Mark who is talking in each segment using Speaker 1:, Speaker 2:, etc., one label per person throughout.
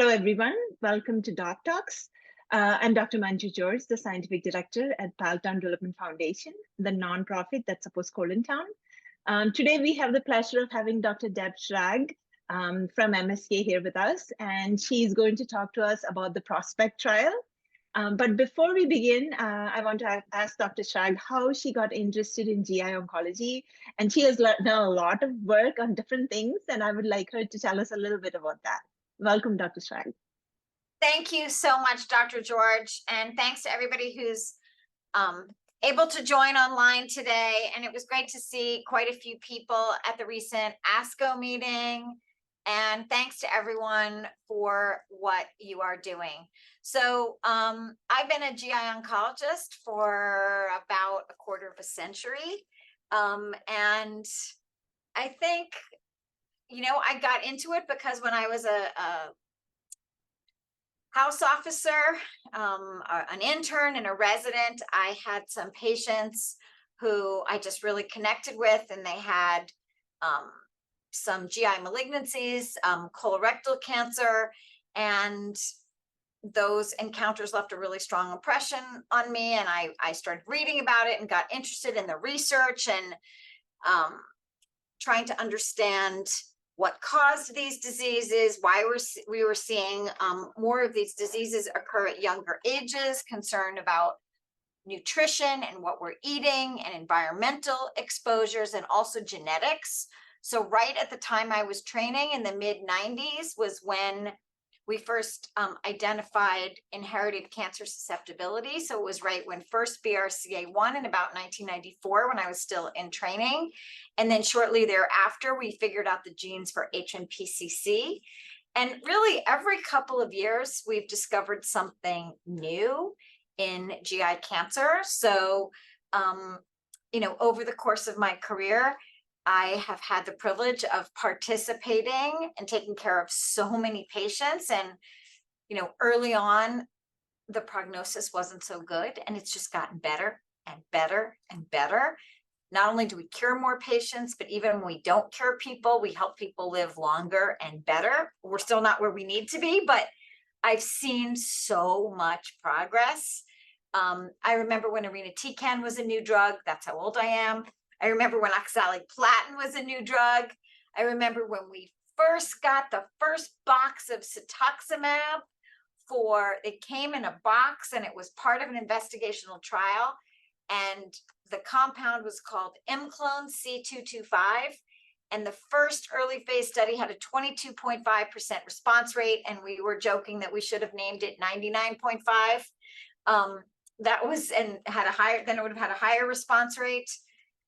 Speaker 1: Hello, everyone. Welcome to Doc Talks. I'm Dr. Manju George, the Scientific Director at Paltown Development Foundation, the nonprofit that supports Colontown. Today, we have the pleasure of having Dr. Deb Schrag from MSK here with us, and she's going to talk to us about the PROSPECT trial. But before we begin, I want to ask Dr. Schrag how she got interested in GI oncology, and she has done a lot of work on different things, and I would like her to tell us a little bit about that. Welcome, Dr. Schrag.
Speaker 2: Thank you so much, Dr. George, and thanks to everybody who's able to join online today. And it was great to see quite a few people at the recent ASCO meeting. And thanks to everyone for what you are doing. So I've been a GI oncologist for about a quarter of a century. And I think, I got into it because when I was a house officer, an intern and a resident, I had some patients who I just really connected with, and they had some GI malignancies, colorectal cancer, and those encounters left a really strong impression on me. And I started reading about it and got interested in the research and trying to understand what caused these diseases, why we were seeing more of these diseases occur at younger ages, concerned about nutrition and what we're eating and environmental exposures and also genetics. So right at the time I was training in the mid-90s was when we first identified inherited cancer susceptibility. So it was right when first BRCA1 in about 1994 when I was still in training. And then shortly thereafter, we figured out the genes for HNPCC. And really every couple of years, we've discovered something new in GI cancer. So, over the course of my career, I have had the privilege of participating and taking care of so many patients. And, early on, the prognosis wasn't so good, and it's just gotten better and better and better. Not only do we cure more patients, but even when we don't cure people, we help people live longer and better. We're still not where we need to be, but I've seen so much progress. I remember when irinotecan was a new drug. That's how old I am. I remember when oxaliplatin was a new drug. I remember when we first got the first box of cetuximab it came in a box and it was part of an investigational trial. And the compound was called Imclone C225. And the first early phase study had a 22.5% response rate. And we were joking that we should have named it 99.5. That was, and had a higher, then it would have had a higher response rate.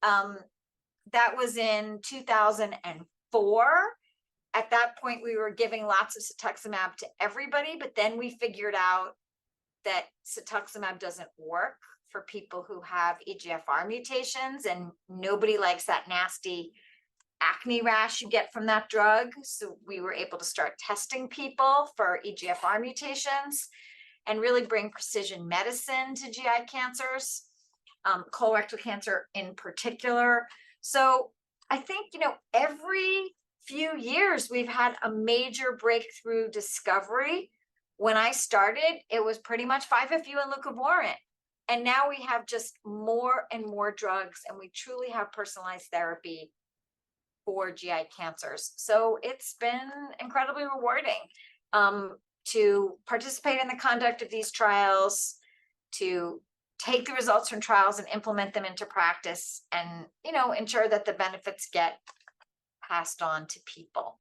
Speaker 2: That was in 2004. At that point, we were giving lots of cetuximab to everybody, but then we figured out that cetuximab doesn't work for people who have EGFR mutations, and nobody likes that nasty acne rash you get from that drug. So we were able to start testing people for EGFR mutations and really bring precision medicine to GI cancers, colorectal cancer in particular. So I think, every few years we've had a major breakthrough discovery. When I started, it was pretty much 5-FU and leucovorin. And now we have just more and more drugs, and we truly have personalized therapy for GI cancers. So it's been incredibly rewarding to participate in the conduct of these trials, to take the results from trials and implement them into practice, and ensure that the benefits get passed on to people.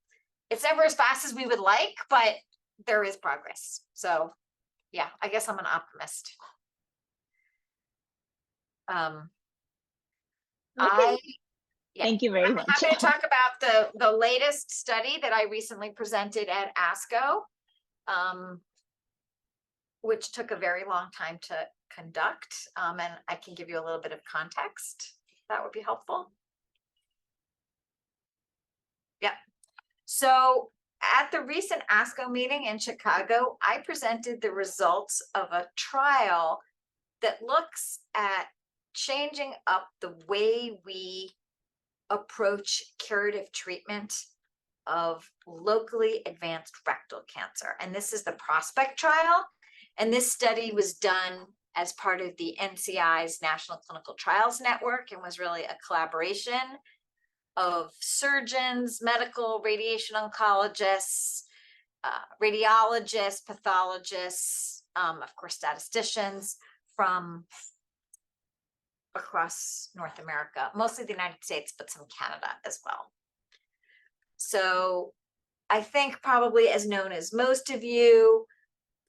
Speaker 2: It's never as fast as we would like, but there is progress. So yeah, I guess I'm an optimist.
Speaker 1: Thank you very much.
Speaker 2: I'm happy to talk about the latest study that I recently presented at ASCO, which took a very long time to conduct. And I can give you a little bit of context. That would be helpful. Yeah. So at the recent ASCO meeting in Chicago, I presented the results of a trial that looks at changing up the way we approach curative treatment of locally advanced rectal cancer. And this is the Prospect trial. And this study was done as part of the NCI's National Clinical Trials Network and was really a collaboration of surgeons, medical radiation oncologists, radiologists, pathologists, of course, statisticians from across North America, mostly the United States, but some Canada as well. So I think probably as known as most of you,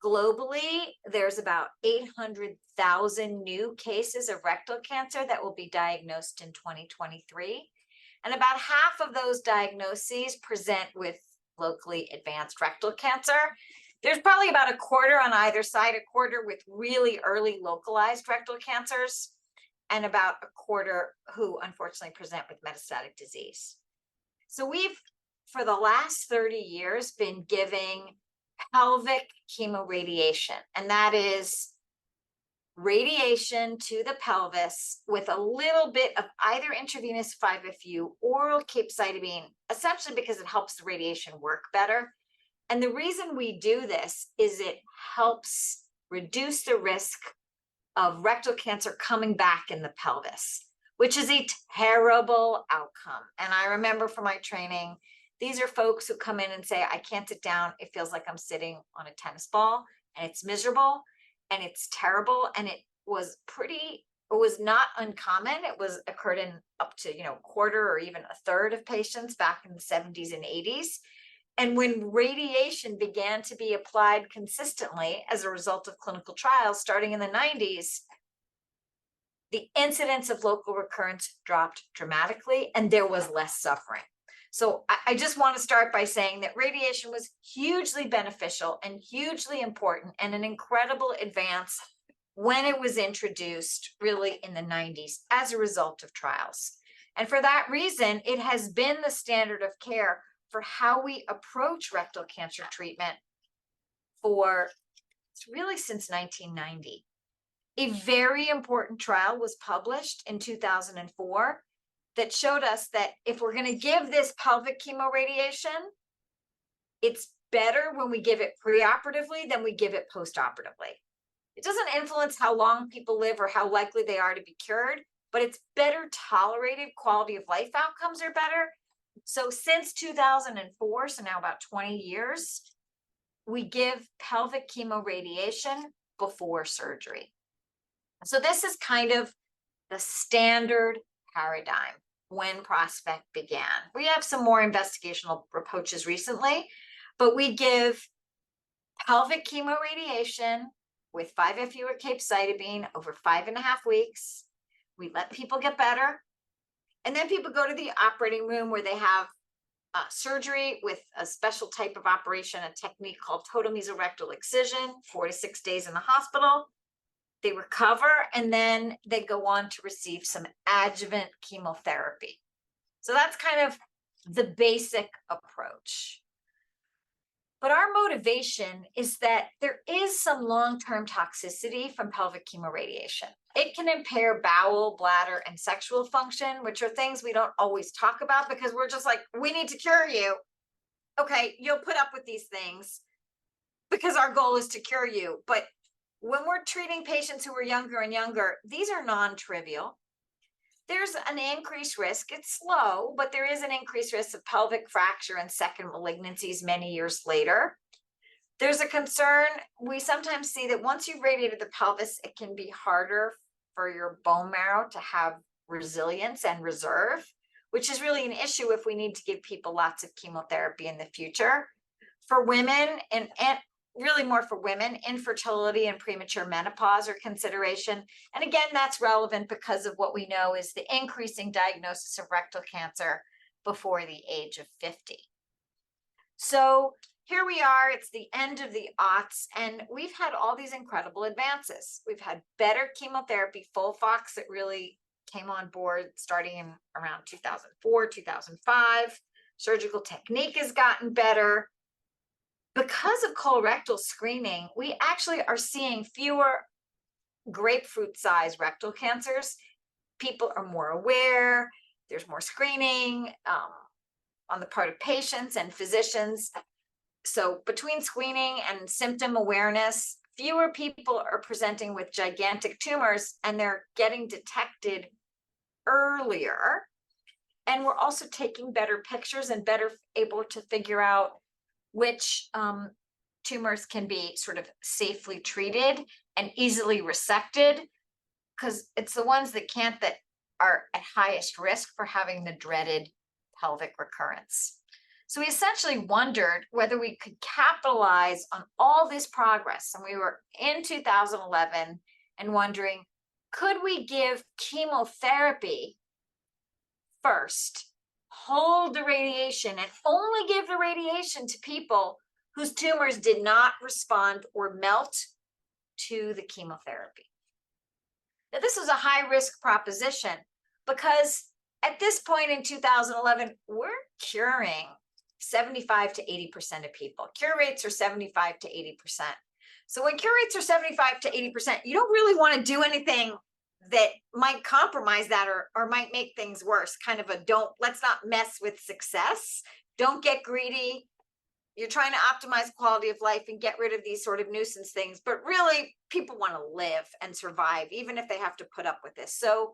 Speaker 2: globally, there's about 800,000 new cases of rectal cancer that will be diagnosed in 2023. And about half of those diagnoses present with locally advanced rectal cancer. There's probably about a quarter on either side, a quarter with really early localized rectal cancers, and about a quarter who unfortunately present with metastatic disease. So we've, for the last 30 years, been giving pelvic chemoradiation, and that is radiation to the pelvis with a little bit of either intravenous 5-FU, oral capecitabine, essentially because it helps the radiation work better. And the reason we do this is it helps reduce the risk of rectal cancer coming back in the pelvis, which is a terrible outcome. And I remember from my training, these are folks who come in and say, I can't sit down. It feels like I'm sitting on a tennis ball, and it's miserable and it's terrible. And it was not uncommon. It was occurred in up to, a quarter or even a third of patients back in the 70s and 80s. And when radiation began to be applied consistently as a result of clinical trials starting in the 90s, the incidence of local recurrence dropped dramatically and there was less suffering. So I just want to start by saying that radiation was hugely beneficial and hugely important and an incredible advance when it was introduced really in the 90s as a result of trials. And for that reason, it has been the standard of care for how we approach rectal cancer treatment for really since 1990. A very important trial was published in 2004 that showed us that if we're going to give this pelvic chemoradiation, it's better when we give it preoperatively than we give it postoperatively. It doesn't influence how long people live or how likely they are to be cured, but it's better tolerated. Quality of life outcomes are better. So since 2004, so now about 20 years, we give pelvic chemoradiation before surgery. So this is kind of the standard paradigm when Prospect began. We have some more investigational approaches recently, but we give pelvic chemoradiation with 5-FU or capecitabine over 5.5 weeks. We let people get better. And then people go to the operating room where they have surgery with a special type of operation, a technique called total mesorectal excision, 4 to 6 days in the hospital. They recover, and then they go on to receive some adjuvant chemotherapy. So that's kind of the basic approach. But our motivation is that there is some long-term toxicity from pelvic chemoradiation. It can impair bowel, bladder, and sexual function, which are things we don't always talk about because we're just like, we need to cure you. Okay, you'll put up with these things because our goal is to cure you. But when we're treating patients who are younger and younger, these are non-trivial. There's an increased risk. It's slow, but there is an increased risk of pelvic fracture and second malignancies many years later. There's a concern. We sometimes see that once you've radiated the pelvis, it can be harder for your bone marrow to have resilience and reserve, which is really an issue if we need to give people lots of chemotherapy in the future. For women, and really more for women, infertility and premature menopause are consideration. And again, that's relevant because of what we know is the increasing diagnosis of rectal cancer before the age of 50. So here we are, it's the end of the aughts, and we've had all these incredible advances. We've had better chemotherapy, FOLFOX, that really came on board starting in around 2004, 2005. Surgical technique has gotten better. Because of colorectal screening, we actually are seeing fewer grapefruit-sized rectal cancers. People are more aware, there's more screening. on the part of patients and physicians. So between screening and symptom awareness, fewer people are presenting with gigantic tumors, and they're getting detected earlier. And we're also taking better pictures and better able to figure out which tumors can be sort of safely treated and easily resected, because it's the ones that can't, that are at highest risk for having the dreaded pelvic recurrence. So we essentially wondered whether we could capitalize on all this progress. And we were in 2011 and wondering, could we give chemotherapy first, hold the radiation, and only give the radiation to people whose tumors did not respond or melt to the chemotherapy? Now, this was a high risk proposition because at this point in 2011, we're curing 75 to 80% of people. Cure rates are 75 to 80%. So when cure rates are 75 to 80%, you don't really want to do anything that might compromise that or might make things worse. Kind of a let's not mess with success. Don't get greedy. You're trying to optimize quality of life and get rid of these sort of nuisance things. But really, people want to live and survive, even if they have to put up with this. So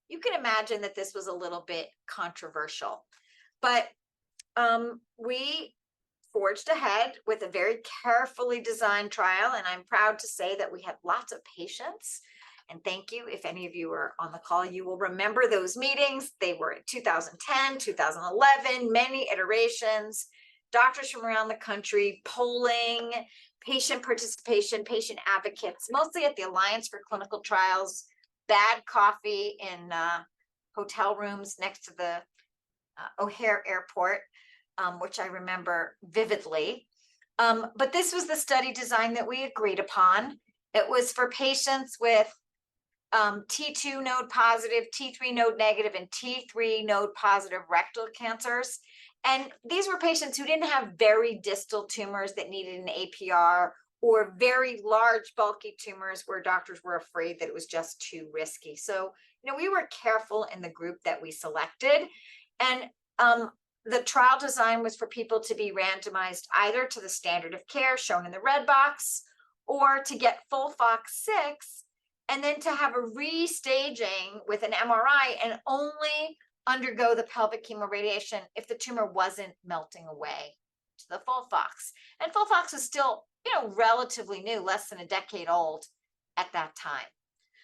Speaker 2: you can imagine that this was a little bit controversial. But we forged ahead with a very carefully designed trial. And I'm proud to say that we had lots of patience. And thank you. If any of you are on the call, you will remember those meetings. They were in 2010, 2011, many iterations, doctors from around the country, polling, patient participation, patient advocates, mostly at the Alliance for Clinical Trials, bad coffee in hotel rooms next to the O'Hare Airport, which I remember vividly. But this was the study design that we agreed upon. It was for patients with T2 node positive, T3 node negative, and T3 node positive rectal cancers. And these were patients who didn't have very distal tumors that needed an APR, or very large bulky tumors where doctors were afraid that it was just too risky. So, we were careful in the group that we selected. And the trial design was for people to be randomized either to the standard of care shown in the red box, or to get FOLFOX 6, and then to have a restaging with an MRI and only undergo the pelvic chemoradiation if the tumor wasn't melting away to the FOLFOX. And FOLFOX was still, relatively new, less than a decade old at that time.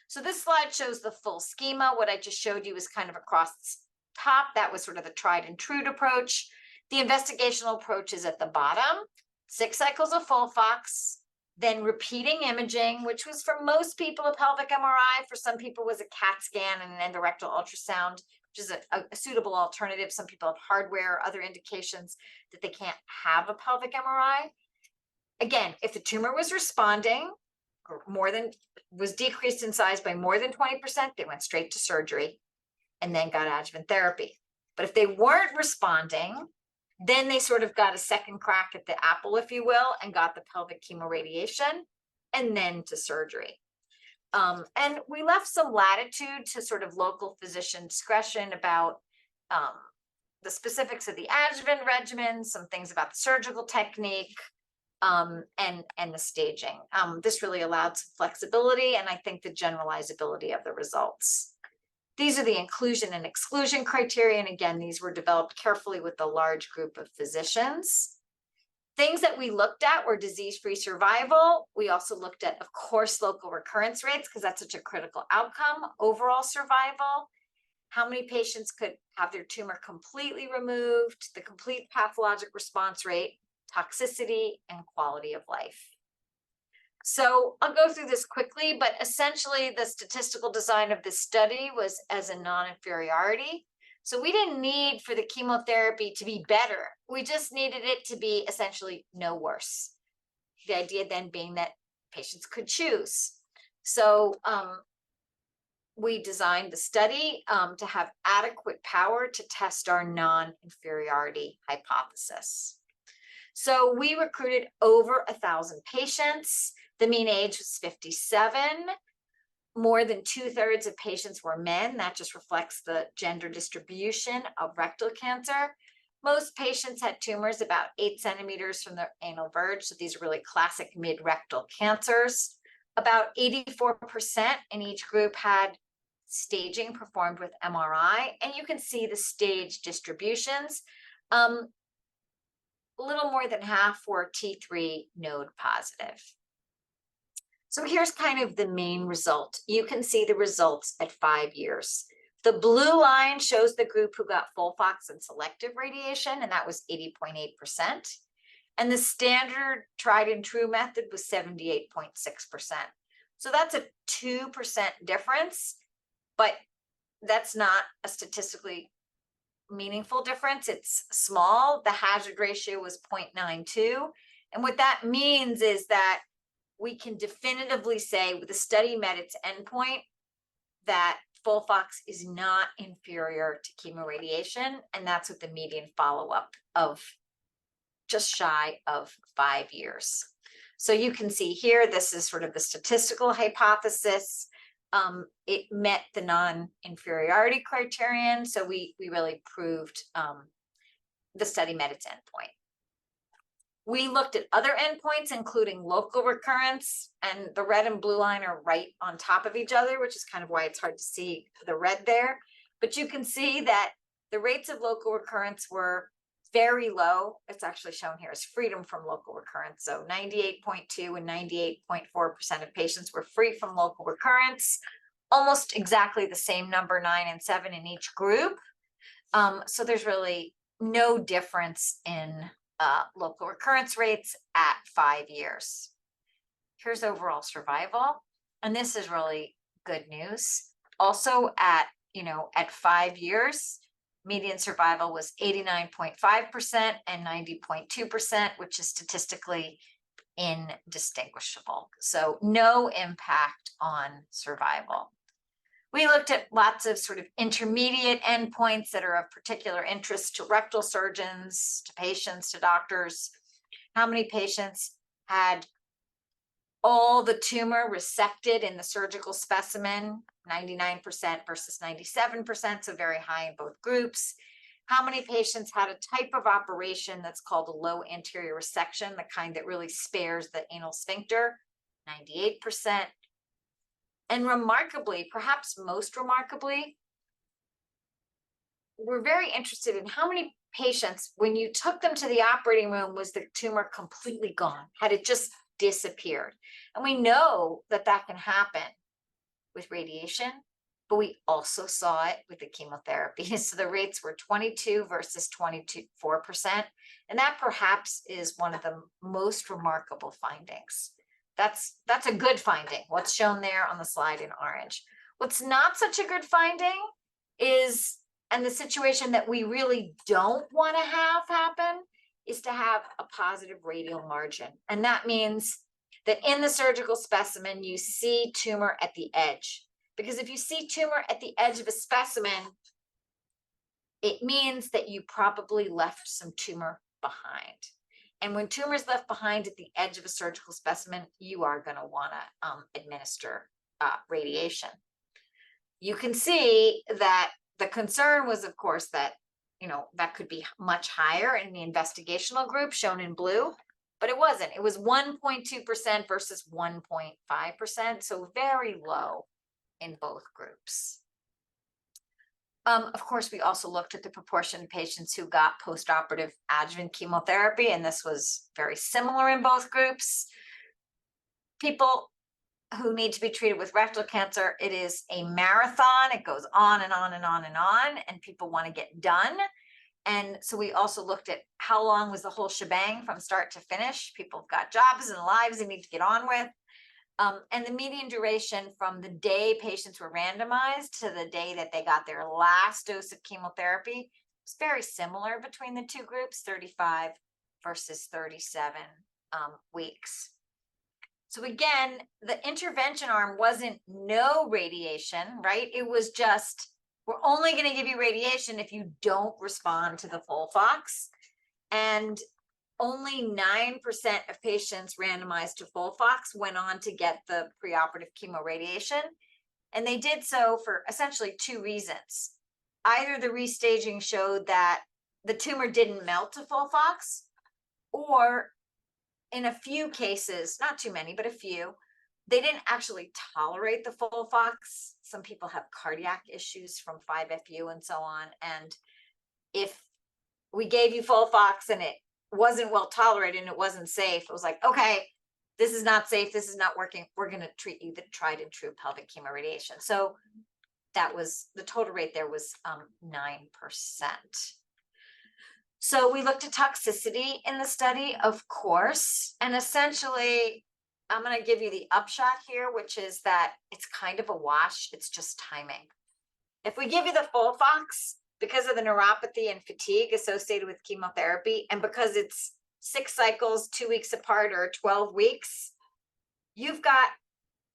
Speaker 2: So this slide shows the full schema. What I just showed you is kind of across the top. That was sort of the tried and true approach. The investigational approach is at the bottom. 6 cycles of FOLFOX, then repeating imaging, which was for most people a pelvic MRI. For some people was a CAT scan and an endorectal ultrasound, which is a suitable alternative. Some people have hardware or other indications that they can't have a pelvic MRI. Again, if the tumor was responding or was decreased in size by more than 20%, they went straight to surgery and then got adjuvant therapy. But if they weren't responding, then they sort of got a second crack at the apple, if you will, and got the pelvic chemoradiation and then to surgery. And we left some latitude to sort of local physician discretion about the specifics of the adjuvant regimen, some things about the surgical technique, and the staging. This really allowed some flexibility, and I think the generalizability of the results. These are the inclusion and exclusion criteria. And again, these were developed carefully with a large group of physicians. Things that we looked at were disease-free survival. We also looked at, of course, local recurrence rates, because that's such a critical outcome, overall survival, how many patients could have their tumor completely removed, the complete pathologic response rate, toxicity, and quality of life. So I'll go through this quickly, but essentially the statistical design of this study was as a non-inferiority. So we didn't need for the chemotherapy to be better. We just needed it to be essentially no worse. The idea then being that patients could choose. So we designed the study to have adequate power to test our non-inferiority hypothesis. So we recruited over 1,000 patients. The mean age was 57. More than 2/3 of patients were men. That just reflects the gender distribution of rectal cancer. Most patients had tumors about 8 centimeters from the anal verge. So these are really classic mid-rectal cancers. About 84% in each group had staging performed with MRI. And you can see the stage distributions. A little more than half were T3 node positive. So here's kind of the main result. You can see the results at 5 years. The blue line shows the group who got FOLFOX and selective radiation, and that was 80.8%. And the standard tried and true method was 78.6%. So that's a 2% difference, but that's not a statistically meaningful difference. It's small. The hazard ratio was 0.92. And what that means is that we can definitively say with the study met its endpoint that FOLFOX is not inferior to chemoradiation. And that's with the median follow-up of just shy of 5 years. So you can see here, this is sort of the statistical hypothesis. It met the non-inferiority criterion. So we really proved the study met its endpoint. We looked at other endpoints, including local recurrence, and the red and blue line are right on top of each other, which is kind of why it's hard to see the red there. But you can see that the rates of local recurrence were very low. It's actually shown here as freedom from local recurrence. So 98.2 and 98.4% of patients were free from local recurrence, almost exactly the same number, 9 and 7 in each group. So there's really no difference in local recurrence rates at 5 years. Here's overall survival. And this is really good news. Also at 5 years, median survival was 89.5% and 90.2%, which is statistically indistinguishable. So no impact on survival. We looked at lots of sort of intermediate endpoints that are of particular interest to rectal surgeons, to patients, to doctors. How many patients had all the tumor resected in the surgical specimen? 99% versus 97%, so very high in both groups. How many patients had a type of operation that's called a low anterior resection, the kind that really spares the anal sphincter? 98%. And remarkably, perhaps most remarkably, we're very interested in how many patients, when you took them to the operating room, was the tumor completely gone? Had it just disappeared? And we know that that can happen with radiation, but we also saw it with the chemotherapy. So the rates were 22 versus 24%. And that perhaps is one of the most remarkable findings. That's a good finding, what's shown there on the slide in orange. What's not such a good finding is, and the situation that we really don't want to have happen, is to have a positive radial margin. And that means that in the surgical specimen, you see tumor at the edge. Because if you see tumor at the edge of a specimen, it means that you probably left some tumor behind. And when tumor is left behind at the edge of a surgical specimen, you are going to want to administer radiation. You can see that the concern was, of course, that that could be much higher in the investigational group shown in blue, but it wasn't. It was 1.2% versus 1.5%, so very low in both groups. Of course, we also looked at the proportion of patients who got postoperative adjuvant chemotherapy, and this was very similar in both groups. People who need to be treated with rectal cancer, it is a marathon. It goes on and on and on and on, and people want to get done. And so we also looked at how long was the whole shebang from start to finish. People have got jobs and lives they need to get on with. And the median duration from the day patients were randomized to the day that they got their last dose of chemotherapy was very similar between the two groups, 35 versus 37 weeks. So again, the intervention arm wasn't no radiation, right? It was just, we're only going to give you radiation if you don't respond to the FOLFOX. And only 9% of patients randomized to FOLFOX went on to get the preoperative chemoradiation. And they did so for essentially two reasons. Either the restaging showed that the tumor didn't melt to FOLFOX, or in a few cases, not too many, but a few, they didn't actually tolerate the FOLFOX. Some people have cardiac issues from 5-FU and so on. And if we gave you FOLFOX and it wasn't well tolerated and it wasn't safe, it was like, okay, this is not safe, this is not working, we're going to treat you the tried and true pelvic chemoradiation. So that was, the total rate there was 9%. So we looked at toxicity in the study, of course, and essentially, I'm going to give you the upshot here, which is that it's kind of a wash. It's just timing. If we give you the FOLFOX, because of the neuropathy and fatigue associated with chemotherapy, and because it's 6 cycles, 2 weeks apart, or 12 weeks, you've got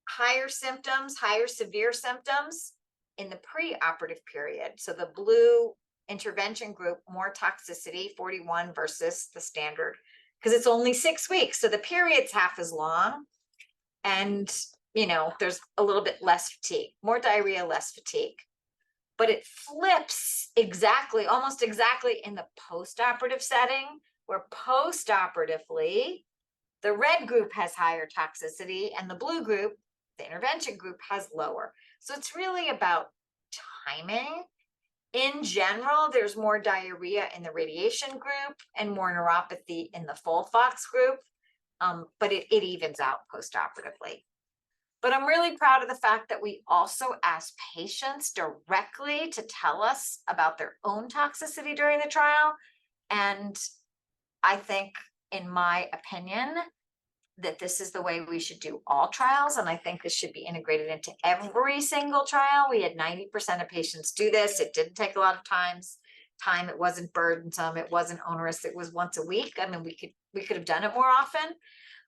Speaker 2: higher symptoms, higher severe symptoms in the preoperative period. So the blue intervention group, more toxicity, 41 versus the standard, because it's only 6 weeks. So the period's half as long. And, you know, there's a little bit less fatigue, more diarrhea, less fatigue. But it flips exactly, almost exactly in the postoperative setting, where postoperatively, the red group has higher toxicity and the blue group, the intervention group, has lower. So it's really about timing. In general, there's more diarrhea in the radiation group and more neuropathy in the FOLFOX group, but it evens out postoperatively. But I'm really proud of the fact that we also asked patients directly to tell us about their own toxicity during the trial. And I think, in my opinion, that this is the way we should do all trials. And I think this should be integrated into every single trial. We had 90% of patients do this. It didn't take a lot of time. It wasn't burdensome. It wasn't onerous. It was once a week. I mean, we could have done it more often.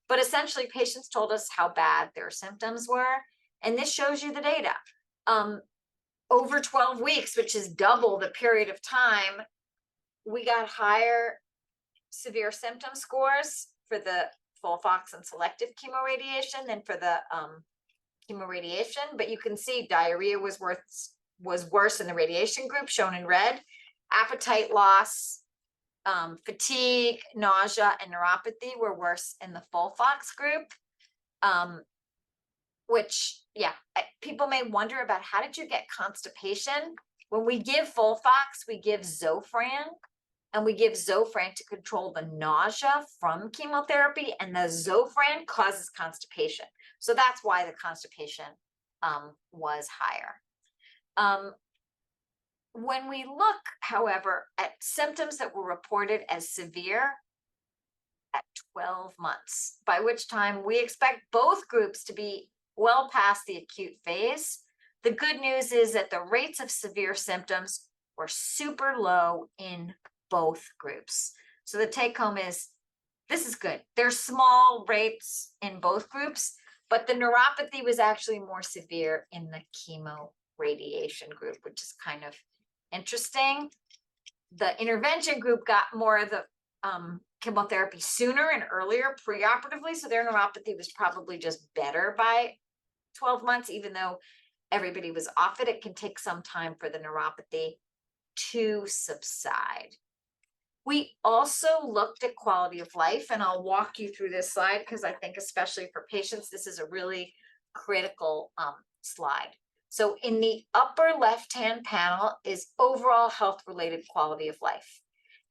Speaker 2: But essentially, patients told us how bad their symptoms were. And this shows you the data. Over 12 weeks, which is double the period of time, we got higher severe symptom scores for the FOLFOX and selective chemoradiation than for the chemoradiation. But you can see diarrhea was worse in the radiation group, shown in red. Appetite loss, fatigue, nausea, and neuropathy were worse in the FOLFOX group, which, yeah, people may wonder about, how did you get constipation? When we give FOLFOX, we give Zofran, and we give Zofran to control the nausea from chemotherapy, and the Zofran causes constipation. So that's why the constipation was higher. When we look, however, at symptoms that were reported as severe at 12 months, by which time we expect both groups to be well past the acute phase, the good news is that the rates of severe symptoms were super low in both groups. So the take home is, this is good. There's small rates in both groups, but the neuropathy was actually more severe in the chemoradiation group, which is kind of interesting. The intervention group got more of the chemotherapy sooner and earlier preoperatively, so their neuropathy was probably just better by 12 months, even though everybody was off it. It can take some time for the neuropathy to subside. We also looked at quality of life, and I'll walk you through this slide because I think, especially for patients, this is a really critical slide. So in the upper left-hand panel is overall health-related quality of life.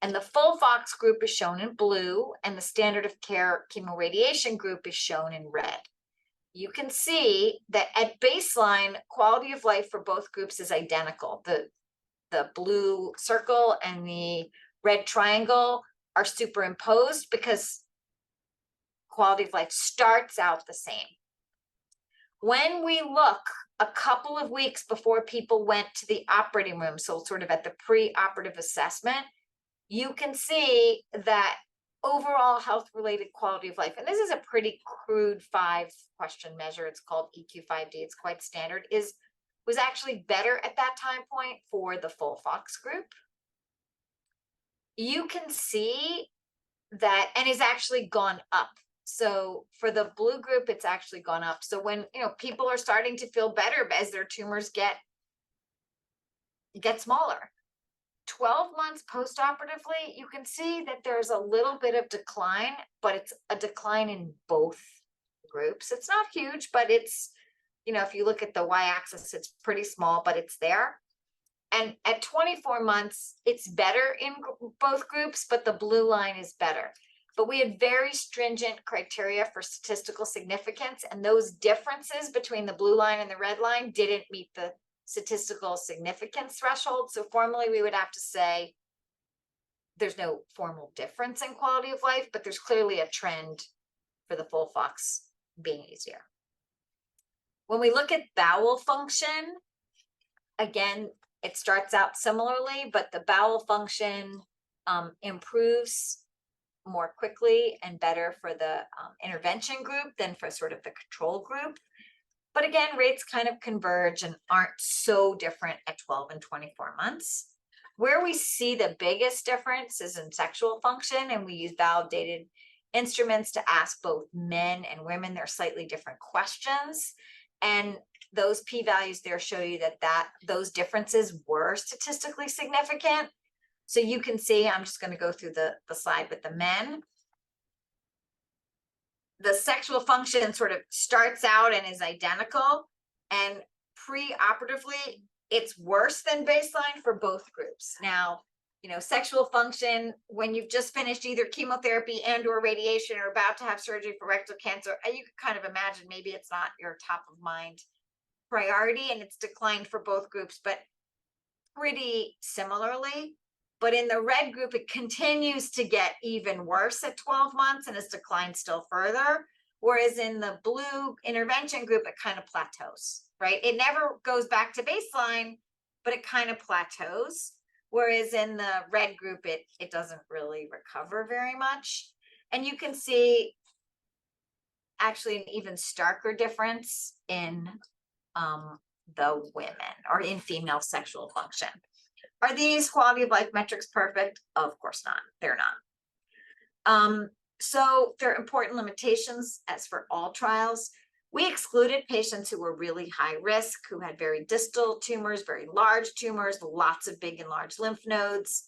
Speaker 2: And the FOLFOX group is shown in blue, and the standard of care chemoradiation group is shown in red. You can see that at baseline, quality of life for both groups is identical. The blue circle and the red triangle are superimposed because quality of life starts out the same. When we look a couple of weeks before people went to the operating room, so sort of at the pre-operative assessment, you can see that overall health-related quality of life, and this is a pretty crude 5-question measure, it's called EQ5D, it's quite standard, was actually better at that time point for the FOLFOX group. You can see that, and it's actually gone up. So for the blue group, it's actually gone up. So when, you know, people are starting to feel better as their tumors get smaller. 12 months post-operatively, you can see that there's a little bit of decline, but it's a decline in both groups. It's not huge, but it's, if you look at the y-axis, it's pretty small, but it's there. And at 24 months, it's better in both groups, but the blue line is better. But we had very stringent criteria for statistical significance, and those differences between the blue line and the red line didn't meet the statistical significance threshold. So formally, we would have to say there's no formal difference in quality of life, but there's clearly a trend for the FOLFOX being easier. When we look at bowel function, again, it starts out similarly, but the bowel function improves more quickly and better for the intervention group than for sort of the control group. But again, rates kind of converge and aren't so different at 12 and 24 months. Where we see the biggest difference is in sexual function, and we use validated instruments to ask both men and women. They're slightly different questions. And those p-values there show you that those differences were statistically significant. So you can see, I'm just going to go through the slide with the men. The sexual function sort of starts out and is identical, and pre-operatively, it's worse than baseline for both groups. Now, sexual function, when you've just finished either chemotherapy and or radiation or about to have surgery for rectal cancer, you can kind of imagine maybe it's not your top of mind priority, and it's declined for both groups, but pretty similarly. But in the red group, it continues to get even worse at 12 months and has declined still further. Whereas in the blue intervention group, it kind of plateaus, right? It never goes back to baseline, but it kind of plateaus. Whereas in the red group, it doesn't really recover very much. And you can see actually an even starker difference in the women, or in female sexual function. Are these quality of life metrics perfect? Of course not. They're not. So there are important limitations, as for all trials. We excluded patients who were really high risk, who had very distal tumors, very large tumors, lots of big and large lymph nodes.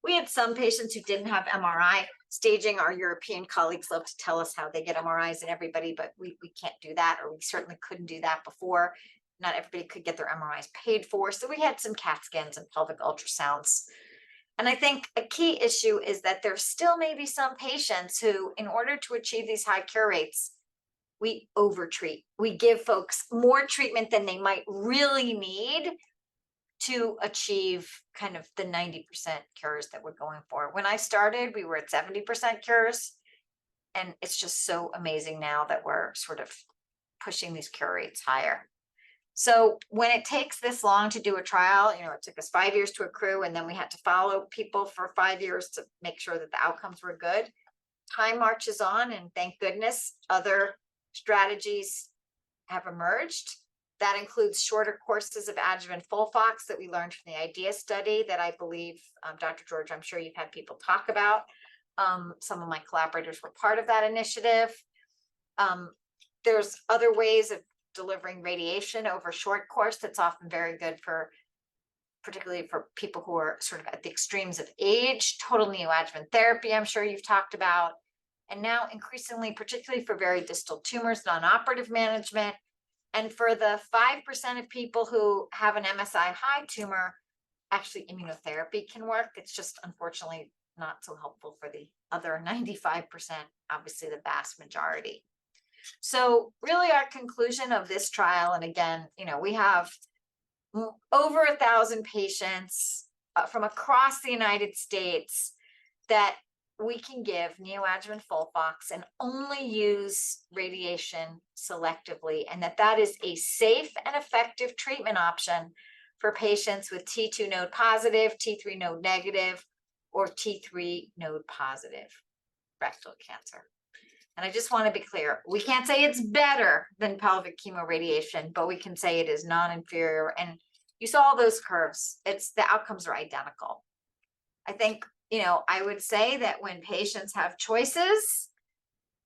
Speaker 2: We had some patients who didn't have MRI staging. Our European colleagues love to tell us how they get MRIs in everybody, but we can't do that, or we certainly couldn't do that before. Not everybody could get their MRIs paid for. So we had some CAT scans and pelvic ultrasounds. And I think a key issue is that there still may be some patients who, in order to achieve these high cure rates, we overtreat. We give folks more treatment than they might really need to achieve kind of the 90% cures that we're going for. When I started, we were at 70% cures. And it's just so amazing now that we're sort of pushing these cure rates higher. So when it takes this long to do a trial, it took us 5 years to accrue, and then we had to follow people for 5 years to make sure that the outcomes were good. Time marches on, and thank goodness other strategies have emerged. That includes shorter courses of adjuvant FOLFOX that we learned from the IDEA study that I believe, Dr. George, I'm sure you've had people talk about. Some of my collaborators were part of that initiative. There's other ways of delivering radiation over short course that's often very good for, particularly for people who are sort of at the extremes of age. Total neoadjuvant therapy, I'm sure you've talked about. And now increasingly, particularly for very distal tumors, non-operative management. And for the 5% of people who have an MSI high tumor, actually immunotherapy can work. It's just unfortunately not so helpful for the other 95%, obviously the vast majority. So really our conclusion of this trial, and again, we have over 1,000 patients from across the United States that we can give neoadjuvant FOLFOX and only use radiation selectively, and that is a safe and effective treatment option for patients with T2 node positive, T3 node negative, or T3 node positive rectal cancer. And I just want to be clear, we can't say it's better than pelvic chemoradiation, but we can say it is non-inferior. And you saw those curves. The outcomes are identical. I think, I would say that when patients have choices,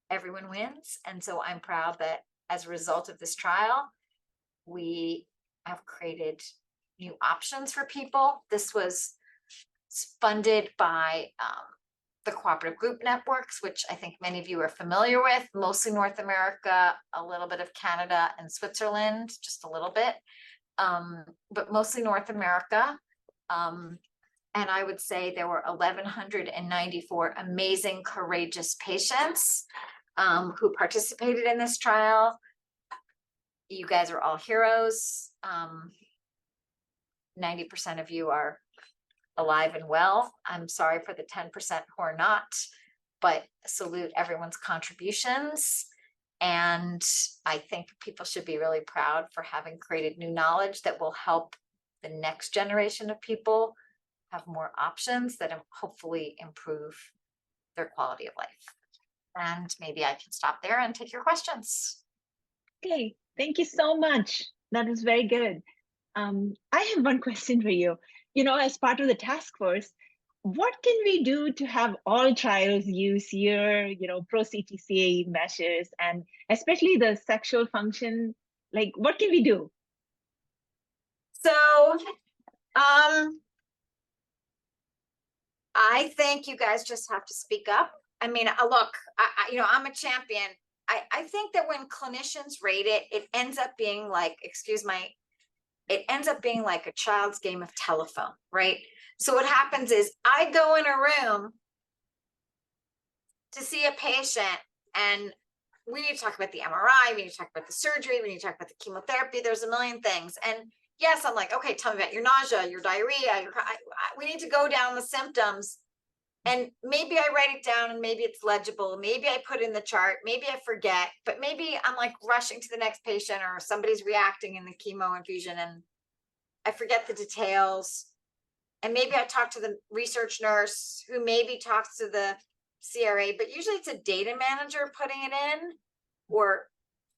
Speaker 2: everyone wins. And so I'm proud that as a result of this trial, we have created new options for people. This was It's funded by the cooperative group networks, which I think many of you are familiar with, mostly North America, a little bit of Canada and Switzerland, just a little bit, but mostly North America. And I would say there were 1,194 amazing, courageous patients who participated in this trial. You guys are all heroes. 90% of you are alive and well. I'm sorry for the 10% who are not, but salute everyone's contributions. And I think people should be really proud for having created new knowledge that will help the next generation of people have more options that hopefully improve their quality of life. And maybe I can stop there and take your questions.
Speaker 1: Okay, thank you so much. That was very good. I have one question for you. As part of the task force, what can we do to have all trials use your, pro-CTCAE measures, and especially the sexual function? Like, what can we do?
Speaker 2: So, I think you guys just have to speak up. I mean, look, I'm a champion. I think that when clinicians rate it, it ends up being like, it ends up being like a child's game of telephone, right? So what happens is I go in a room to see a patient, and we need to talk about the MRI, we need to talk about the surgery, we need to talk about the chemotherapy. There's a million things. And yes, I'm like, okay, tell me about your nausea, your diarrhea. We need to go down the symptoms. And maybe I write it down and maybe it's legible. Maybe I put in the chart, maybe I forget, but maybe I'm like rushing to the next patient, or somebody's reacting in the chemo infusion and I forget the details. And maybe I talk to the research nurse who maybe talks to the CRA, but usually it's a data manager putting it in or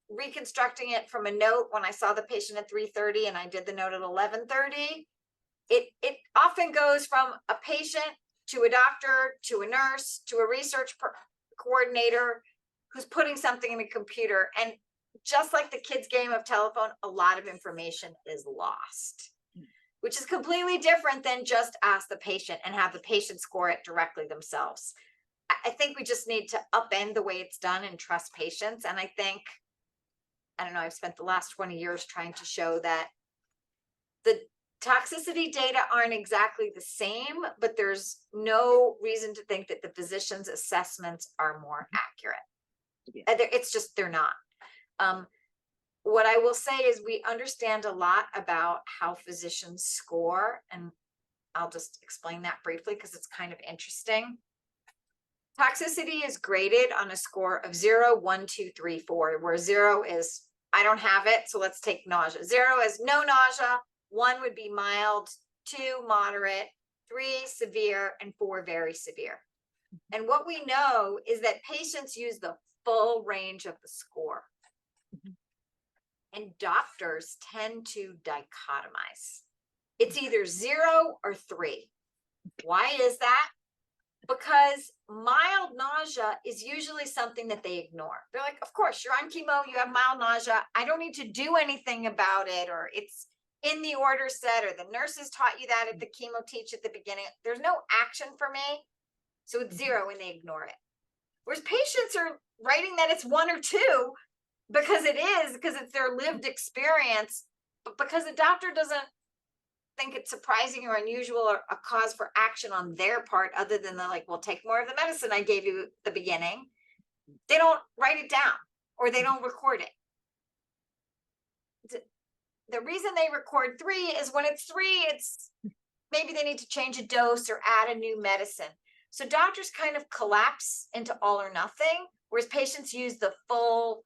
Speaker 2: reconstructing it from a note when I saw the patient at 3:30 and I did the note at 11:30. It often goes from a patient to a doctor, to a nurse, to a research coordinator who's putting something in a computer. And just like the kids' game of telephone, a lot of information is lost, which is completely different than just ask the patient and have the patient score it directly themselves. I think we just need to upend the way it's done and trust patients. And I think, I don't know, I've spent the last 20 years trying to show that the toxicity data aren't exactly the same, but there's no reason to think that the physician's assessments are more accurate. Yeah. It's just, they're not. What I will say is we understand a lot about how physicians score, and I'll just explain that briefly because it's kind of interesting. Toxicity is graded on a score of 0, 1, 2, 3, 4, where 0 is, I don't have it, so let's take nausea. 0 is no nausea, 1 would be mild, 2 moderate, 3 severe, and 4 very severe. And what we know is that patients use the full range of the score. And doctors tend to dichotomize. It's either 0 or 3. Why is that? Because mild nausea is usually something that they ignore. They're like, of course, you're on chemo, you have mild nausea. I don't need to do anything about it, or it's in the order set, or the nurses taught you that at the chemo teach at the beginning. There's no action for me. So it's 0 and they ignore it. Whereas patients are writing that it's 1 or 2 because it's their lived experience, but because the doctor doesn't think it's surprising or unusual or a cause for action on their part, other than they're like, well, take more of the medicine I gave you at the beginning. They don't write it down or they don't record it. The reason they record 3 is when it's 3, it's maybe they need to change a dose or add a new medicine. So doctors kind of collapse into all or nothing, whereas patients use the full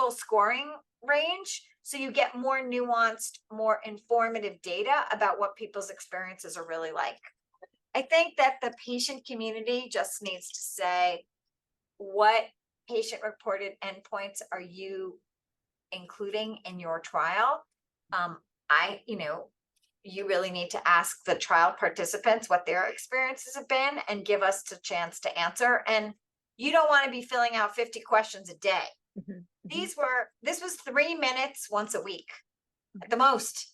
Speaker 2: scoring range. So you get more nuanced, more informative data about what people's experiences are really like. I think that the patient community just needs to say, what patient-reported endpoints are you including in your trial? You really need to ask the trial participants what their experiences have been and give us the chance to answer. And you don't want to be filling out 50 questions a day. Mm-hmm. This was 3 minutes once a week at the most.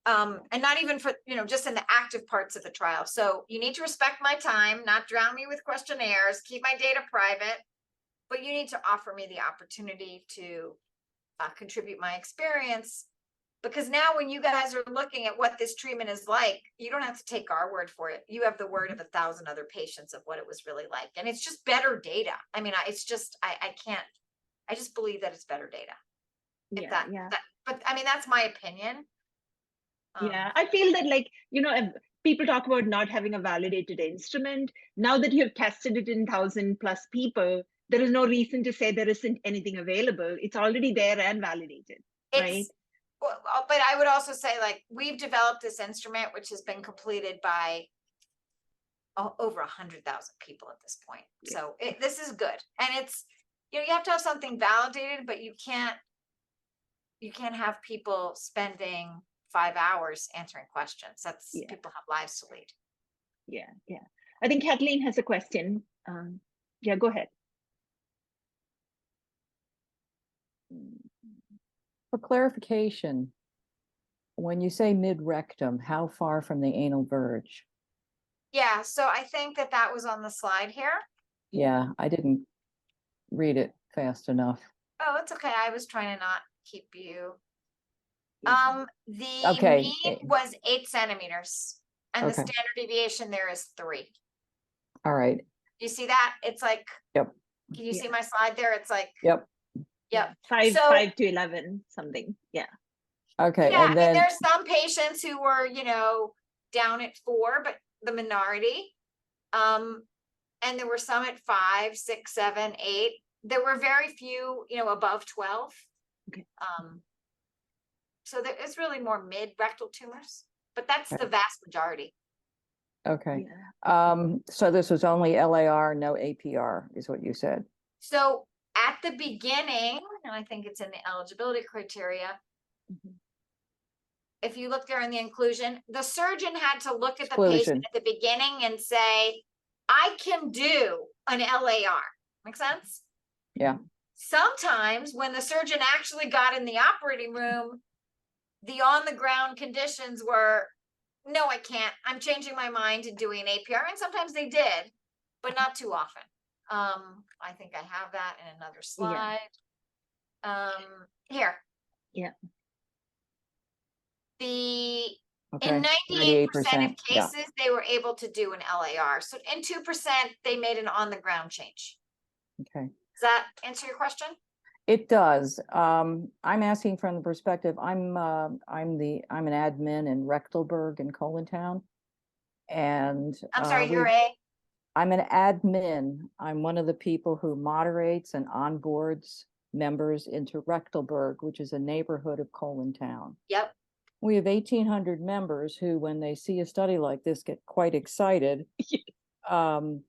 Speaker 2: and not even for, just in the active parts of the trial. So you need to respect my time, not drown me with questionnaires, keep my data private, but you need to offer me the opportunity to contribute my experience. Because now when you guys are looking at what this treatment is like, you don't have to take our word for it. You have the word of 1,000 other patients of what it was really like. And it's just better data. I mean, I just believe that it's better data. But I mean, that's my opinion.
Speaker 1: Yeah, I feel that, like, people talk about not having a validated instrument. Now that you have tested it in 1,000 plus people, there is no reason to say there isn't anything available. It's already there and validated, right?
Speaker 2: But I would also say, like, we've developed this instrument, which has been completed by over 100,000 people at this point. Yeah. So this is good. And it's, you have to have something validated, but you can't have people spending 5 hours answering questions. That's people have lives to lead.
Speaker 1: Yeah. I think Kathleen has a question. Yeah, go ahead.
Speaker 3: For clarification, when you say mid-rectum, how far from the anal verge?
Speaker 2: Yeah, so I think that was on the slide here.
Speaker 3: Yeah, I didn't read it fast enough.
Speaker 2: Oh, it's okay. I was trying to not keep you. The mean was 8 centimeters, and the standard deviation there is 3.
Speaker 3: All right.
Speaker 2: You see that? It's like,
Speaker 3: yep.
Speaker 2: Can you see my slide there? It's like,
Speaker 3: yep.
Speaker 1: 5 to 11 something. Yeah.
Speaker 3: Okay.
Speaker 2: Yeah,
Speaker 3: and then
Speaker 2: there's some patients who were, down at 4, but the minority. And there were some at 5, 6, 7, 8. There were very few, above 12.
Speaker 1: Okay.
Speaker 2: So there is really more mid-rectal tumors, but that's the vast majority.
Speaker 3: Okay. Yeah. So this was only LAR, no APR, is what you said.
Speaker 2: So at the beginning, and I think it's in the eligibility criteria, if you look there in the inclusion, the surgeon had to look at the patient at the beginning and say, I can do an LAR. Make sense?
Speaker 3: Yeah.
Speaker 2: Sometimes when the surgeon actually got in the operating room, the on-the-ground conditions were, no, I can't. I'm changing my mind and doing an APR. And sometimes they did, but not too often. I think I have that in another slide. Here.
Speaker 1: Yeah.
Speaker 2: In 98% of cases, they were able to do an LAR. So in 2%, they made an on-the-ground change.
Speaker 3: Okay.
Speaker 2: Does that answer your question?
Speaker 3: It does. I'm asking from the perspective, I'm an admin in Rechtelberg in Colontown. And
Speaker 2: I'm sorry,
Speaker 3: I'm an admin. I'm one of the people who moderates and onboards members into Rechtelberg, which is a neighborhood of Colontown.
Speaker 2: Yep.
Speaker 3: We have 1,800 members who, when they see a study like this, get quite excited. And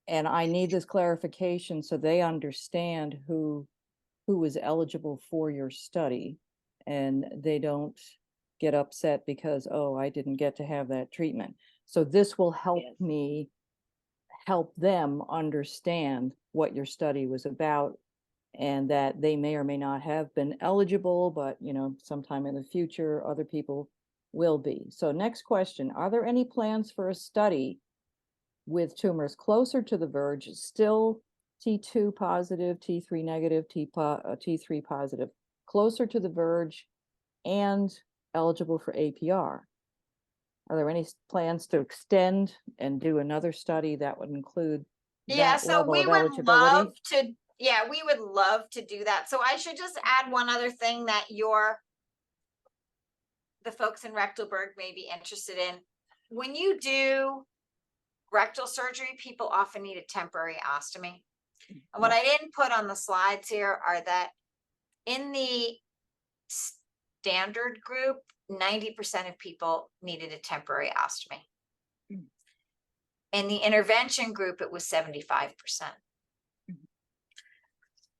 Speaker 3: I need this clarification so they understand who is eligible for your study, and they don't get upset because, oh, I didn't get to have that treatment. So this will help me help them understand what your study was about, and that they may or may not have been eligible, but sometime in the future other people will be. So next question, are there any plans for a study with tumors closer to the verge, still T2 positive, T3 negative, T3 positive, closer to the verge and eligible for APR? Are there any plans to extend and do another study that would include that level of eligibility?
Speaker 2: We would love to do that. So I should just add one other thing that the folks in Rechtelberg may be interested in. When you do rectal surgery, people often need a temporary ostomy. And what I didn't put on the slides here are that in the standard group, 90% of people needed a temporary ostomy. In the intervention group, it was 75%.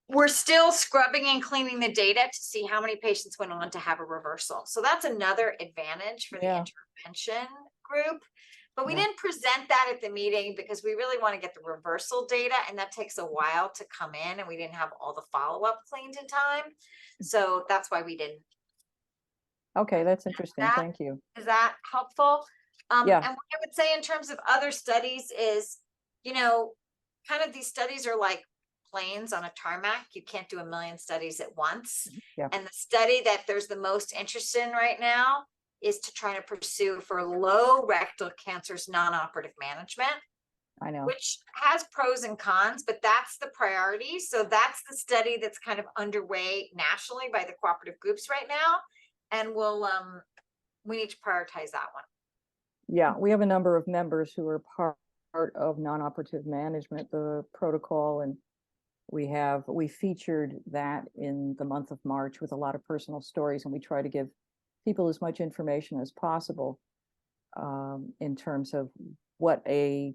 Speaker 2: We're still scrubbing and cleaning the data to see how many patients went on to have a reversal. So that's another advantage for the intervention group. But we didn't present that at the meeting because we really want to get the reversal data, and that takes a while to come in, and we didn't have all the follow-up cleaned in time. So that's why we didn't
Speaker 3: Okay, that's interesting.
Speaker 2: that-
Speaker 3: Thank you.
Speaker 2: Is that helpful?
Speaker 3: Yeah.
Speaker 2: And what I would say in terms of other studies is, you know, kind of these studies are like planes on a tarmac. You can't do a million studies at once.
Speaker 3: Yeah.
Speaker 2: And the study that there's the most interest in right now is to try to pursue for low rectal cancers, non-operative management,
Speaker 3: I know.
Speaker 2: which has pros and cons, but that's the priority. So that's the study that's kind of underway nationally by the cooperative groups right now. And we need to prioritize that one.
Speaker 3: Yeah, we have a number of members who are part of non-operative management, the protocol, and we featured that in the month of March with a lot of personal stories, and we try to give people as much information as possible in terms of what a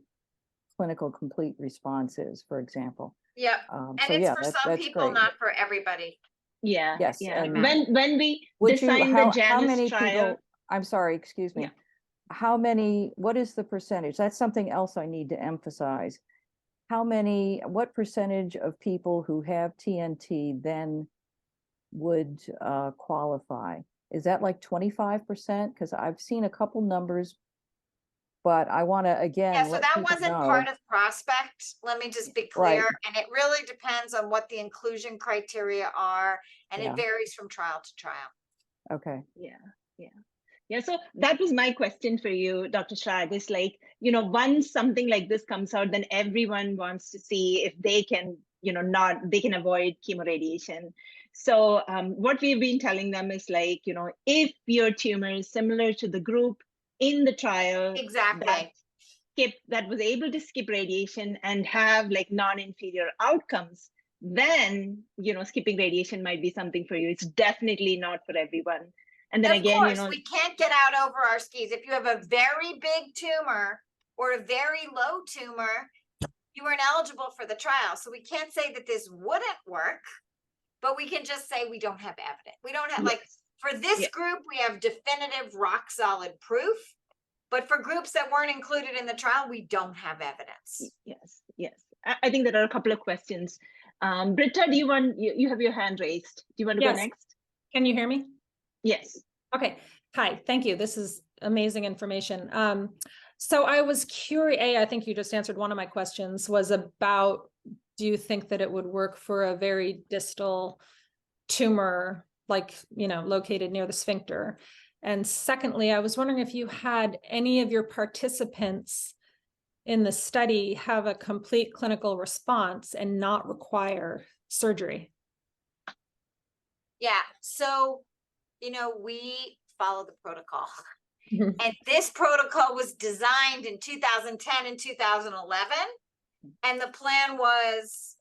Speaker 3: clinical complete response is, for example.
Speaker 2: Yeah.
Speaker 3: So
Speaker 2: And it's
Speaker 3: yeah,
Speaker 2: for some
Speaker 3: that's
Speaker 2: people,
Speaker 3: great.
Speaker 2: not for everybody.
Speaker 1: Yeah.
Speaker 3: Yes,
Speaker 1: Yeah.
Speaker 3: and
Speaker 1: When we
Speaker 3: Would you,
Speaker 1: designed the
Speaker 3: how
Speaker 1: Janus
Speaker 3: many
Speaker 1: trial,
Speaker 3: people, I'm sorry, excuse me.
Speaker 1: Yeah.
Speaker 3: How many, what is the percentage? That's something else I need to emphasize. What percentage of people who have TNT then would qualify? Is that like 25%? Because I've seen a couple numbers, but I want to again
Speaker 2: Yeah, so
Speaker 3: let
Speaker 2: that
Speaker 3: people
Speaker 2: wasn't
Speaker 3: know.
Speaker 2: part of Prospect. Let me just be
Speaker 3: Right.
Speaker 2: clear. And it really depends on what the inclusion criteria are, and
Speaker 3: Yeah.
Speaker 2: it varies from trial to trial.
Speaker 3: Okay.
Speaker 1: Yeah, so that was my question for you, Dr. Schrag, is like, once something like this comes out, then everyone wants to see if they can, they can avoid chemoradiation. So what we've been telling them is like, if your tumor is similar to the group in the trial
Speaker 2: Exactly.
Speaker 1: that was able to skip radiation and have like non-inferior outcomes, then, skipping radiation might be something for you. It's definitely not for everyone. And then
Speaker 2: Of
Speaker 1: again,
Speaker 2: course, we can't get out over our skis. If you have a very big tumor or a very low tumor, you weren't eligible for the trial. So we can't say that this wouldn't work, but we can just say we don't have evidence. We don't have like for this group, we have definitive rock solid proof. But for groups that weren't included in the trial, we don't have evidence.
Speaker 1: Yes. I think there are a couple of questions. Britta, do you have your hand raised? Do you want to go next?
Speaker 4: Can you hear me?
Speaker 1: Yes.
Speaker 4: Okay. Hi. Thank you. This is amazing information. So I was curious, I think you just answered one of my questions, was about, do you think that it would work for a very distal tumor, like, located near the sphincter? And secondly, I was wondering if you had any of your participants in the study have a complete clinical response and not require surgery.
Speaker 2: Yeah. So, we follow the protocol. And this protocol was designed in 2010 and 2011. And the plan was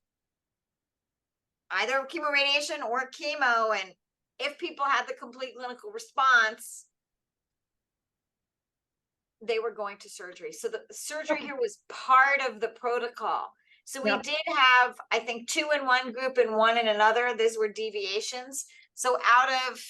Speaker 2: either chemoradiation or chemo. And if people had the complete clinical response, they were going to surgery. So the surgery here was part of the protocol. So we did have, I think, 2 in one group and 1 in another. These were deviations. So out of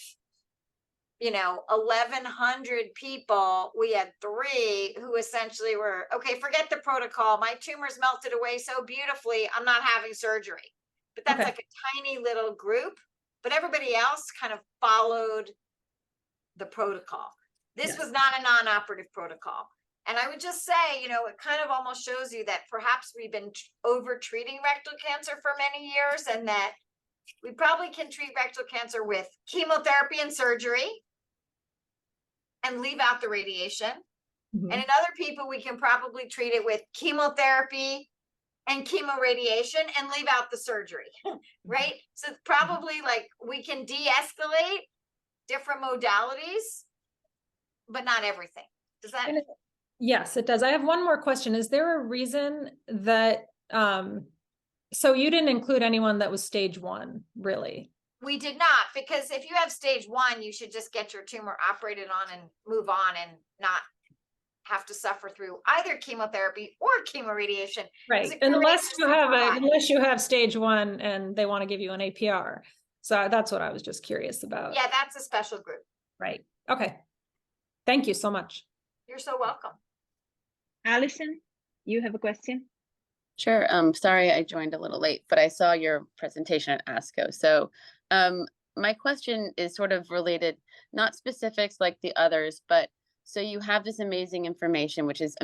Speaker 2: 1,100 people, we had 3 who essentially were, okay, forget the protocol. My tumors melted away so beautifully, I'm not having surgery. But that's like a tiny little group. But everybody else kind of followed the protocol. This was not a non-operative protocol. And I would just say, it kind of almost shows you that perhaps we've been over-treating rectal cancer for many years, and that we probably can treat rectal cancer with chemotherapy and surgery and leave out the radiation.
Speaker 3: Mhm.
Speaker 2: And in other people, we can probably treat it with chemotherapy and chemoradiation and leave out the surgery, right? So it's probably like we can de-escalate different modalities, but not everything. Does that?
Speaker 4: Yes, it does. I have one more question. Is there a reason that, so you didn't include anyone that was stage 1, really?
Speaker 2: We did not, because if you have stage 1, you should just get your tumor operated on and move on and not have to suffer through either chemotherapy or chemoradiation.
Speaker 4: Right. Unless you have stage 1 and they want to give you an APR. So that's what I was just curious about.
Speaker 2: Yeah, that's a special group.
Speaker 4: Right. Okay. Thank you so much.
Speaker 2: You're so welcome.
Speaker 1: Allison, you have a question?
Speaker 5: Sure. Sorry I joined a little late, but I saw your presentation at ASCO. So my question is sort of related, not specifics like the others, but so you have this amazing information, which is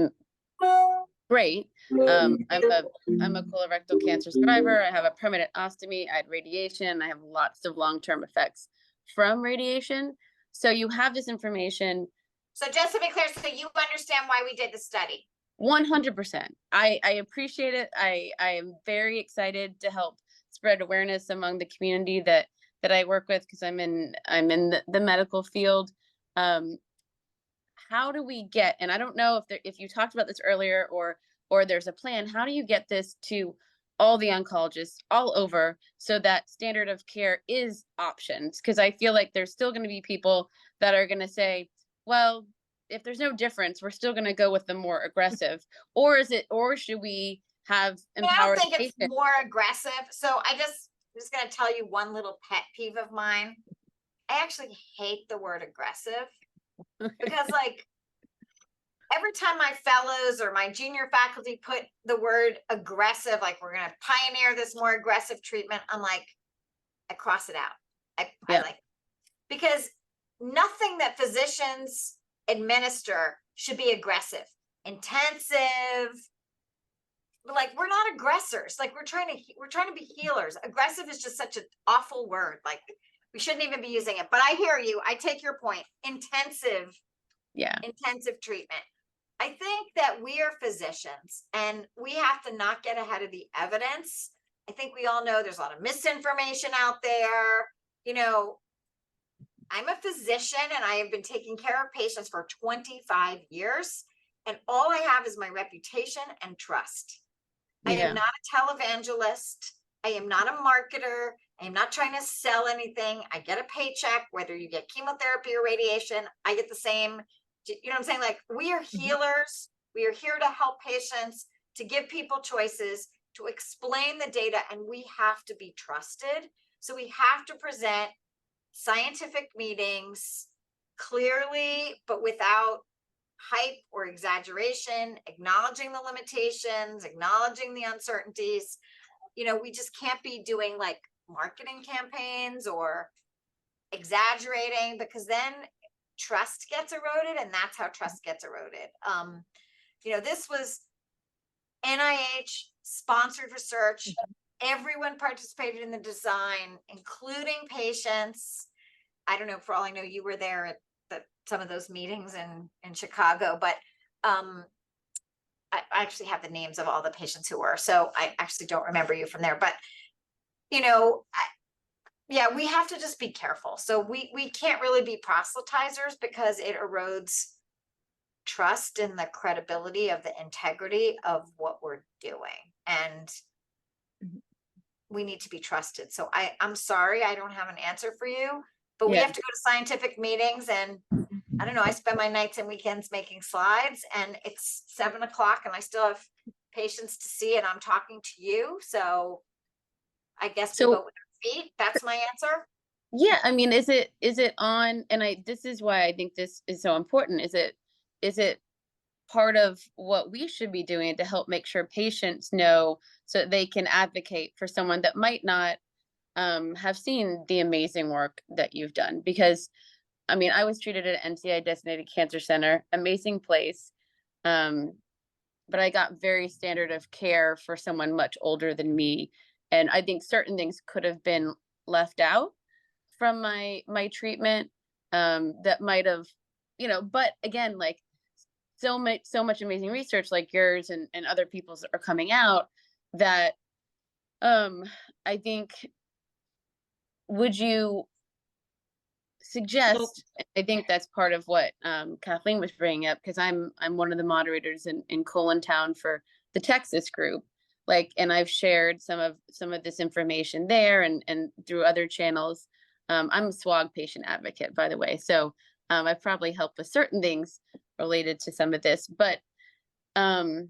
Speaker 5: great. I'm a colorectal cancer survivor. I have a permanent ostomy. I had radiation. I have lots of long-term effects from radiation. So you have this information.
Speaker 2: So just to be clear, so you understand why we did the study?
Speaker 5: 100%. I appreciate it. I am very excited to help spread awareness among the community that I work with, because I'm in the medical field. How do we get, and I don't know if you talked about this earlier or there's a plan, how do you get this to all the oncologists all over so that standard of care is options? Because I feel like there's still going to be people that are going to say, well, if there's no difference, we're still going to go with the more aggressive, or should we have empowered
Speaker 2: I don't think
Speaker 5: patients?
Speaker 2: it's more aggressive. So I'm just going to tell you one little pet peeve of mine. I actually hate the word aggressive because like every time my fellows or my junior faculty put the word aggressive, like we're going to pioneer this more aggressive treatment, I'm like, I cross it out. I like, because nothing that physicians administer should be aggressive, intensive. Like we're not aggressors. Like we're trying to be healers. Aggressive is just such an awful word. Like we shouldn't even be using it. But I hear you. I take your point. Intensive treatment. I think that we are physicians and we have to not get ahead of the evidence. I think we all know there's a lot of misinformation out there. You know, I'm a physician and I have been taking care of patients for 25 years. And all I have is my reputation and trust. I am not a televangelist. I am not a marketer. I am not trying to sell anything. I get a paycheck, whether you get chemotherapy or radiation, I get the same. You know what I'm saying? Like we are healers. We are here to help patients, to give people choices, to explain the data, and we have to be trusted. So we have to present scientific meetings clearly, but without hype or exaggeration, acknowledging the limitations, acknowledging the uncertainties. You know, we just can't be doing like marketing campaigns or exaggerating, because then trust gets eroded, and that's how trust gets eroded. You know, this was NIH sponsored research. Everyone participated in the design, including patients. I don't know, for all I know, you were there at some of those meetings in Chicago, but I actually have the names of all the patients who were, so I actually don't remember you from there, but you know, we have to just be careful. So we can't really be proselytizers, because it erodes trust in the credibility of the integrity of what we're doing. And we need to be trusted. So I'm sorry, I don't have an answer for you, but we have to go to scientific meetings, and I don't know, I spend my nights and weekends making slides, and it's 7 o'clock and I still have patients to see, and I'm talking to you. So I guess we vote with our feet. That's my answer.
Speaker 5: Yeah, I mean, is it on, and this is why I think this is so important. Is it part of what we should be doing to help make sure patients know, so that they can advocate for someone that might not have seen the amazing work that you've done? Because I mean, I was treated at an NCI designated cancer center, amazing place. But I got very standard of care for someone much older than me. And I think certain things could have been left out from my treatment, that might have, you know, but again, like so much amazing research like yours and other people's are coming out that I think, would you suggest, I think that's part of what Kathleen was bringing up, because I'm one of the moderators in Colontown for the Texas group, like, and I've shared some of this information there and through other channels. I'm a SWOG patient advocate, by the way, so I've probably helped with certain things related to some of this, but like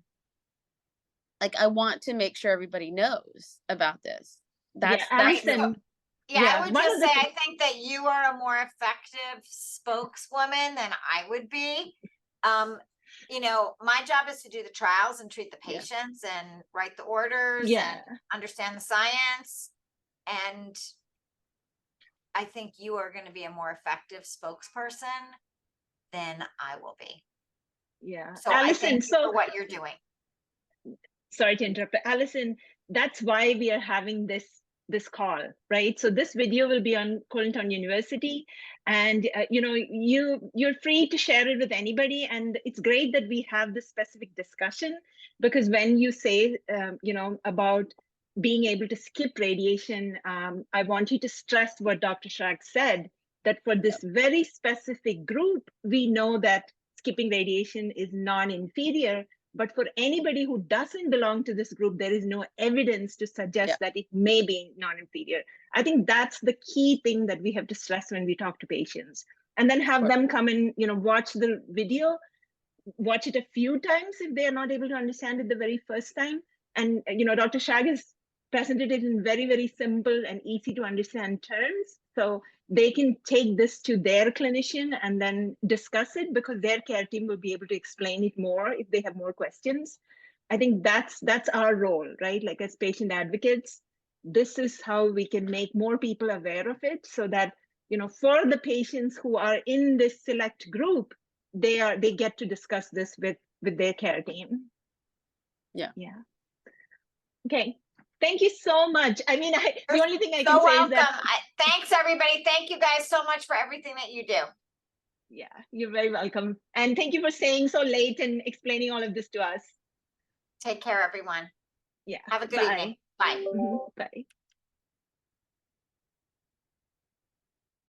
Speaker 5: I want to make sure everybody knows about this. That's
Speaker 2: I would just say, I think that you are a more effective spokeswoman than I would be. You know, my job is to do the trials and treat the patients and write the orders and understand the science. And I think you are going to be a more effective spokesperson than I will be.
Speaker 1: Yeah.
Speaker 2: So I
Speaker 1: Allison,
Speaker 2: thank you for what you're doing.
Speaker 1: Sorry to interrupt, but Allison, that's why we are having this call, right? So this video will be on Colontown University, and you're free to share it with anybody. And it's great that we have this specific discussion, because when you say about being able to skip radiation, I want you to stress what Dr. Schrag said, that for this very specific group, we know that skipping radiation is non-inferior. But for anybody who doesn't belong to this group, there is no evidence to suggest that it may be non-inferior. I think that's the key thing that we have to stress when we talk to patients. And then have them come and watch the video, watch it a few times if they are not able to understand it the very first time. And Dr. Schrag has presented it in very, very simple and easy to understand terms. So they can take this to their clinician and then discuss it, because their care team will be able to explain it more if they have more questions. I think that's our role, right? Like, as patient advocates, this is how we can make more people aware of it, so that for the patients who are in this select group, they get to discuss this with their care team. Yeah. Okay. Thank you so much. I mean, the only thing I can say is that.
Speaker 2: Thanks, everybody. Thank you guys so much for everything that you do.
Speaker 1: Yeah, you're very welcome. And thank you for staying so late and explaining all of this to us.
Speaker 2: Take care, everyone.
Speaker 1: Yeah.
Speaker 2: Have a good evening. Bye.
Speaker 1: Bye.